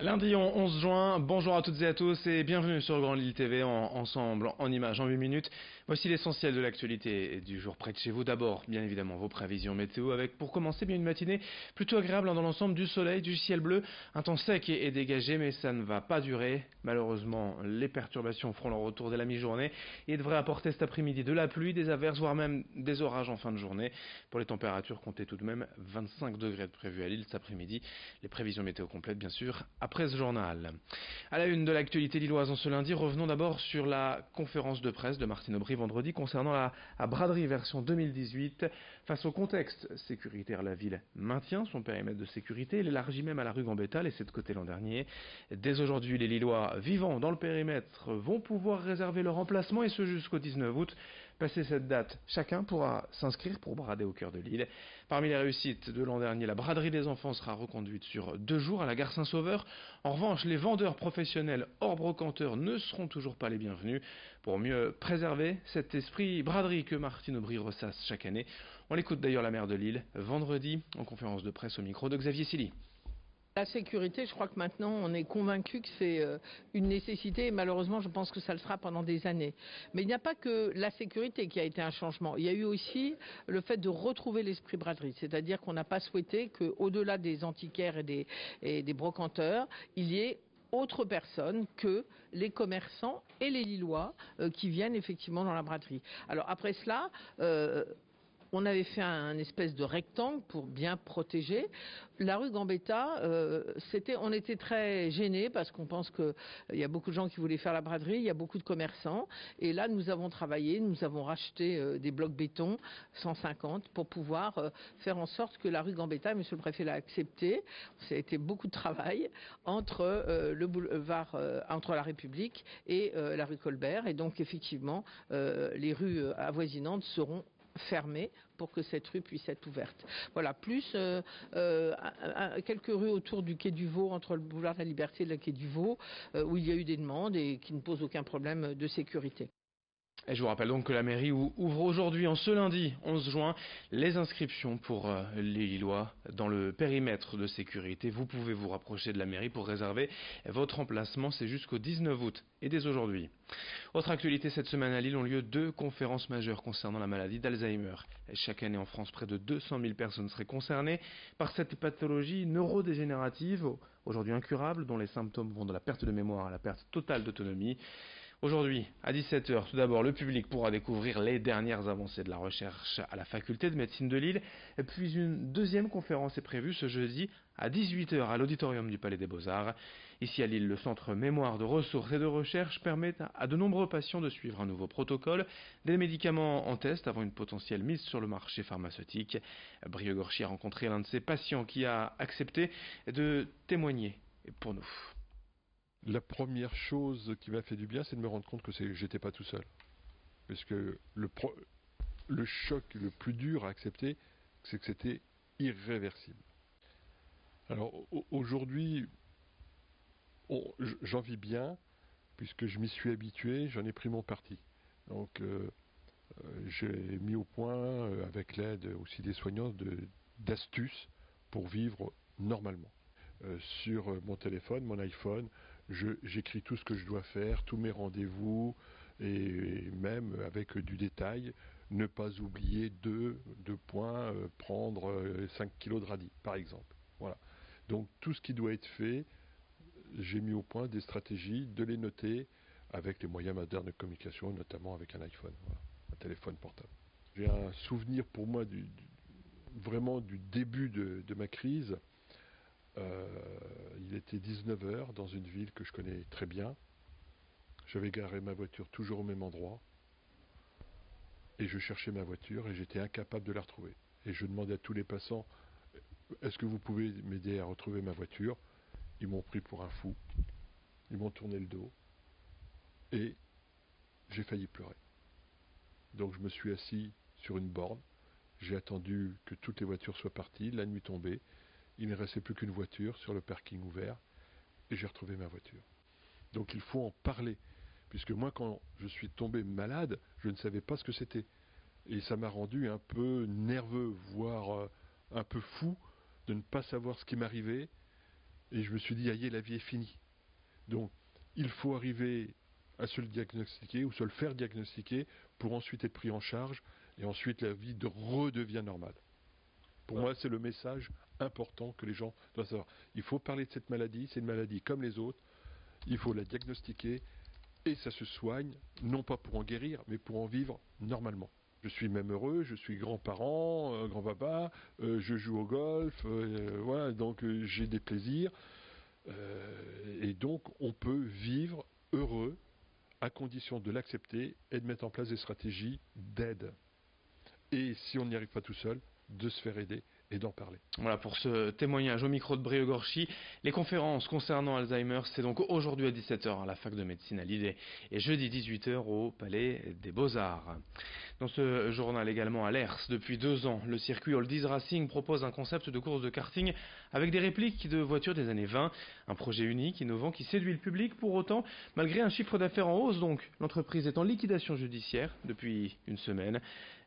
Lundi 11 juin, bonjour à toutes et à tous et bienvenue sur Grand Lille TV ensemble en images en 8 minutes. Voici l'essentiel de l'actualité du jour près de chez vous. D'abord, bien évidemment, vos prévisions météo avec pour commencer bien une matinée plutôt agréable dans l'ensemble, du soleil, du ciel bleu. Un temps sec et dégagé mais ça ne va pas durer. Malheureusement, les perturbations feront leur retour dès la mi-journée et devraient apporter cet après-midi de la pluie, des averses, voire même des orages en fin de journée. Pour les températures, comptez tout de même 25 degrés de prévu à Lille cet après-midi. Les prévisions météo complètes bien sûr après ce journal. À la une de l'actualité lilloise en ce lundi, revenons d'abord sur la conférence de presse de Martine Aubry vendredi concernant la braderie version 2018. Face au contexte sécuritaire, la ville maintient son périmètre de sécurité, elle élargit même à la rue Gambetta, laissée de côté l'an dernier. Dès aujourd'hui, les Lillois vivant dans le périmètre vont pouvoir réserver leur emplacement et ce jusqu'au 19 août. Passé cette date, chacun pourra s'inscrire pour brader au cœur de Lille. Parmi les réussites de l'an dernier, la braderie des enfants sera reconduite sur 2 jours à la gare Saint-Sauveur. En revanche, les vendeurs professionnels hors brocanteurs ne seront toujours pas les bienvenus. Pour mieux préserver cet esprit braderie que Martine Aubry ressasse chaque année, on l'écoute d'ailleurs la maire de Lille vendredi en conférence de presse au micro de Xavier Silly. La sécurité, je crois que maintenant on est convaincu que c'est une nécessité et malheureusement je pense que ça le sera pendant des années. Mais il n'y a pas que la sécurité qui a été un changement. Il y a eu aussi le fait de retrouver l'esprit braderie. C'est-à-dire qu'on n'a pas souhaité qu'au-delà des antiquaires et des brocanteurs, il y ait autre personne que les commerçants et les Lillois qui viennent effectivement dans la braderie. Alors après cela, on avait fait un espèce de rectangle pour bien protéger. La rue Gambetta, on était très gênés parce qu'on pense qu'il y a beaucoup de gens qui voulaient faire la braderie, il y a beaucoup de commerçants. Et là, nous avons travaillé, nous avons racheté des blocs béton, 150, pour pouvoir faire en sorte que la rue Gambetta, monsieur le préfet l'a accepté, ça a été beaucoup de travail, entre le boulevard, entre la République et la rue Colbert. Et donc, effectivement, les rues avoisinantes seront fermée pour que cette rue puisse être ouverte. Voilà, plus quelques rues autour du quai du Vau, entre le boulevard de la Liberté et le quai du Vau, où il y a eu des demandes et qui ne posent aucun problème de sécurité. Et je vous rappelle donc que la mairie ouvre aujourd'hui, en ce lundi 11 juin, les inscriptions pour les Lillois dans le périmètre de sécurité. Vous pouvez vous rapprocher de la mairie pour réserver votre emplacement. C'est jusqu'au 19 août et dès aujourd'hui. Autre actualité, cette semaine à Lille ont lieu 2 conférences majeures concernant la maladie d'Alzheimer. Chaque année en France, près de 200 000 personnes seraient concernées par cette pathologie neurodégénérative, aujourd'hui incurable, dont les symptômes vont de la perte de mémoire à la perte totale d'autonomie. Aujourd'hui, à 17 h, tout d'abord, le public pourra découvrir les dernières avancées de la recherche à la faculté de médecine de Lille. Et puis une deuxième conférence est prévue ce jeudi à 18 h à l'auditorium du Palais des Beaux-Arts. Ici à Lille, le centre mémoire de ressources et de recherche permet à de nombreux patients de suivre un nouveau protocole, des médicaments en test avant une potentielle mise sur le marché pharmaceutique. Brieux Gorchi a rencontré l'un de ces patients qui a accepté de témoigner pour nous. La première chose qui m'a fait du bien, c'est de me rendre compte que j'étais pas tout seul. Parce que le choc le plus dur à accepter, c'est que c'était irréversible. Alors aujourd'hui, j'en vis bien, puisque je m'y suis habitué, j'en ai pris mon parti. Donc j'ai mis au point, avec l'aide aussi des soignants, d'astuces pour vivre normalement. Sur mon téléphone, mon iPhone, j'écris tout ce que je dois faire, tous mes rendez-vous, et même avec du détail, ne pas oublier deux points, prendre 5 kilos de radis, par exemple. Voilà. Donc tout ce qui doit être fait, j'ai mis au point des stratégies, de les noter avec les moyens modernes de communication, notamment avec un iPhone, voilà, un téléphone portable. J'ai un souvenir pour moi vraiment du début de ma crise. Il était 19 h dans une ville que je connais très bien. J'avais garé ma voiture toujours au même endroit. Et je cherchais ma voiture et j'étais incapable de la retrouver. Et je demandais à tous les passants, est-ce que vous pouvez m'aider à retrouver ma voiture? Ils m'ont pris pour un fou. Ils m'ont tourné le dos. Et j'ai failli pleurer. Donc je me suis assis sur une borne. J'ai attendu que toutes les voitures soient parties. La nuit tombée. Il ne restait plus qu'une voiture sur le parking ouvert. Et j'ai retrouvé ma voiture. Donc il faut en parler. Puisque moi, quand je suis tombé malade, je ne savais pas ce que c'était. Et ça m'a rendu un peu nerveux, voire un peu fou, de ne pas savoir ce qui m'arrivait. Et je me suis dit, aïe, la vie est finie. Donc, il faut arriver à se le diagnostiquer ou se le faire diagnostiquer pour ensuite être pris en charge et ensuite la vie redevient normale. Pour moi, c'est le message important que les gens doivent savoir. Il faut parler de cette maladie, c'est une maladie comme les autres, il faut la diagnostiquer et ça se soigne, non pas pour en guérir, mais pour en vivre normalement. Je suis même heureux, je suis grand-parent, grand-papa, je joue au golf, voilà, donc j'ai des plaisirs. Et donc on peut vivre heureux à condition de l'accepter et de mettre en place des stratégies d'aide. Et si on n'y arrive pas tout seul, de se faire aider et d'en parler. Voilà pour ce témoignage au micro de Briogorchi. Les conférences concernant Alzheimer, c'est donc aujourd'hui à 17h à la fac de médecine à Lille et jeudi 18h au Palais des Beaux-Arts. Dans ce journal également à l'ERS, depuis 2 ans, le circuit Oldies Racing propose un concept de course de karting avec des répliques de voitures des années 20. Un projet unique, innovant, qui séduit le public. Pour autant, malgré un chiffre d'affaires en hausse, donc l'entreprise est en liquidation judiciaire depuis une semaine.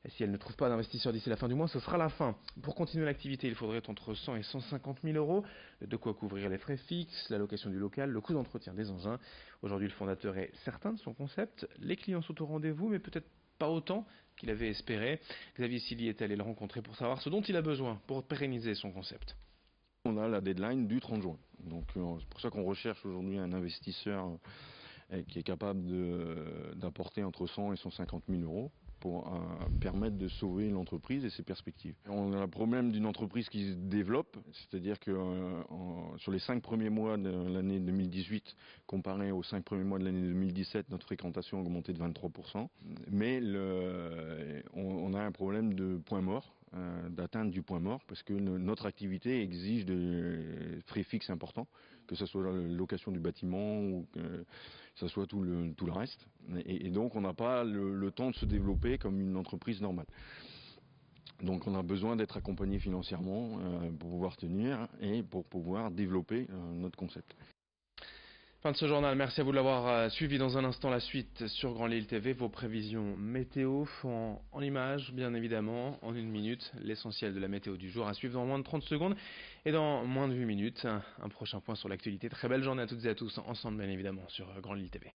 Et si elle ne trouve pas d'investisseurs d'ici la fin du mois, ce sera la fin. Pour continuer l'activité, il faudrait entre 100 et 150 000 euros, de quoi couvrir les frais fixes, la location du local, le coût d'entretien des engins. Aujourd'hui, le fondateur est certain de son concept. Les clients sont au rendez-vous, mais peut-être pas autant qu'il avait espéré. Xavier Silly est allé le rencontrer pour savoir ce dont il a besoin pour pérenniser son concept. On a la deadline du 30 juin. Donc c'est pour ça qu'on recherche aujourd'hui un investisseur qui est capable d'apporter entre 100 et 150 000 euros pour permettre de sauver l'entreprise et ses perspectives. On a le problème d'une entreprise qui se développe, c'est-à-dire que sur les 5 premiers mois de l'année 2018, comparé aux 5 premiers mois de l'année 2017, notre fréquentation a augmenté de 23%. Mais on a un problème de point mort, d'atteinte du point mort, parce que notre activité exige des frais fixes importants, que ce soit la location du bâtiment ou que ce soit tout le reste. Et donc on n'a pas le temps de se développer comme une entreprise normale. Donc on a besoin d'être accompagné financièrement pour pouvoir tenir et pour pouvoir développer notre concept. Fin de ce journal, merci à vous de l'avoir suivi. Dans un instant, la suite sur Grand Lille TV, vos prévisions météo en images, bien évidemment, en 1 minute, l'essentiel de la météo du jour à suivre dans moins de 30 secondes et dans moins de 8 minutes, un prochain point sur l'actualité. Très belle journée à toutes et à tous, ensemble bien évidemment sur Grand Lille TV.